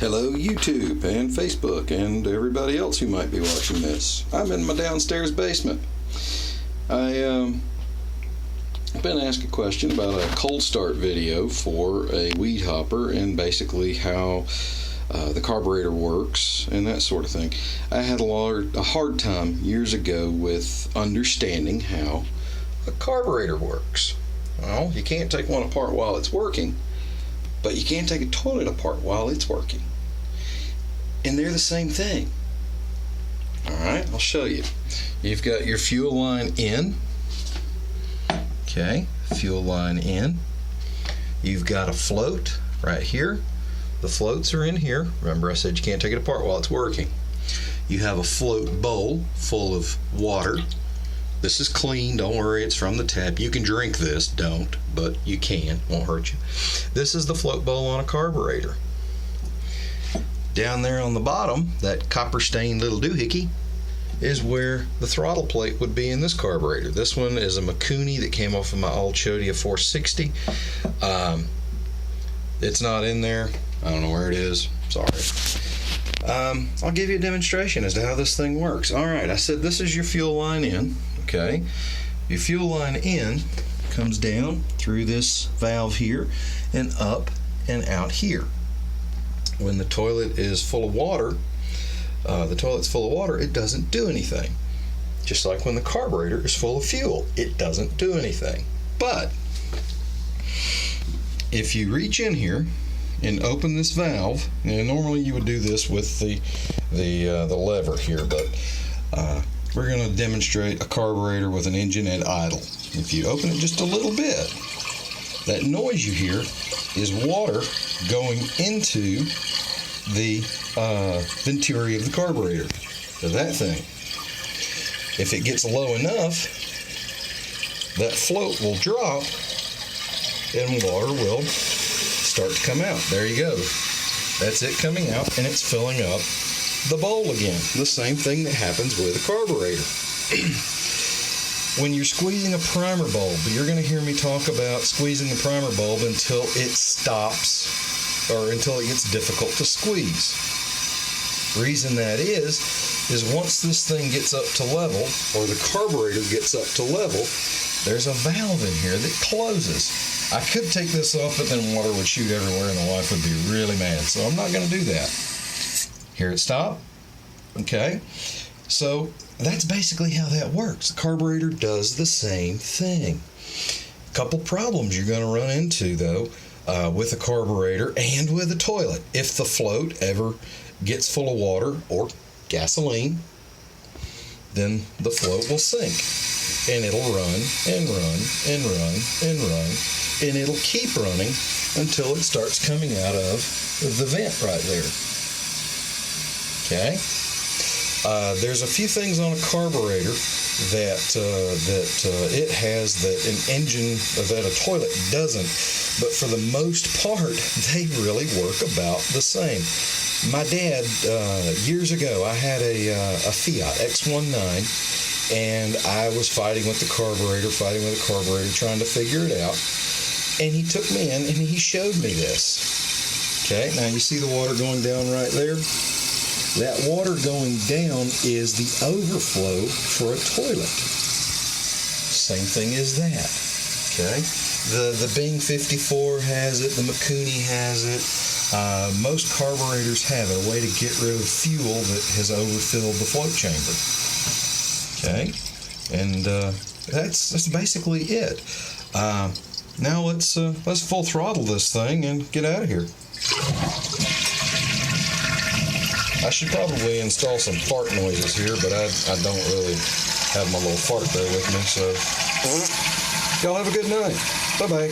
Hello YouTube and Facebook and everybody else who might be watching this. I'm in my downstairs basement. I've been asked a question about a cold start video for a Weedhopper and basically how the carburetor works and that sort of thing. I had a hard time years ago with understanding how a carburetor works. Well, you can't take one apart while it's working, but you can't take a toilet apart while it's working. And they're the same thing. Alright, I'll show you. You've got your fuel line in. Okay, fuel line in. You've got a float right here. The floats are in here. Remember I said you can't take it apart while it's working. You have a float bowl full of water. This is clean, don't worry, it's from the tap. You can drink this, don't, but you can, won't hurt you. This is the float bowl on a carburetor. Down there on the bottom, that copper stained little doohickey is where the throttle plate would be in this carburetor. This one is a Makuni that came off of my old Chodia 460. It's not in there. I don't know where it is, sorry. I'll give you a demonstration as to how this thing works. Alright, I said this is your fuel line in. Okay, your fuel line in comes down through this valve here and up and out here. When the toilet is full of water, it doesn't do anything. Just like when the carburetor is full of fuel, it doesn't do anything. But if you reach in here and open this valve, and normally you would do this with the lever here, but we're going to demonstrate a carburetor with an engine at idle. If you open it just a little bit, that noise you hear is water going into the venturi of the carburetor. So that thing, if it gets low enough, that float will drop and water will start to come out. There you go. That's it coming out, and it's filling up the bowl again. The same thing that happens with a carburetor. When you're squeezing a primer bulb, you're going to hear me talk about squeezing the primer bulb until it stops or until it gets difficult to squeeze. Reason that is once this thing gets up to level, or the carburetor gets up to level, there's a valve in here that closes. I could take this off, but then water would shoot everywhere and the wife would be really mad, so I'm not going to do that. Hear it stop? Okay. So that's basically how that works. The carburetor does the same thing. A couple problems you're going to run into, though, with a carburetor and with a toilet. If the float ever gets full of water or gasoline, then the float will sink. And it'll run and run and run and run, and it'll keep running until it starts coming out of the vent right there. Okay? There's a few things on a carburetor that it has that an engine, that a toilet doesn't, but for the most part, they really work about the same. My dad, years ago, I had a Fiat X1, and I was fighting with the carburetor, trying to figure it out, and he took me in and he showed me this. Okay, now you see the water going down right there? That water going down is the overflow for a toilet. Same thing as that. Okay? The Bing 54 has it, the Makuni has it. Most carburetors have it, a way to get rid of fuel that has overfilled the float chamber. Okay? And that's basically it. Now let's full throttle this thing and get out of here. I should probably install some fart noises here, but I don't really have my little fart there with me, so y'all have a good night. Bye-bye.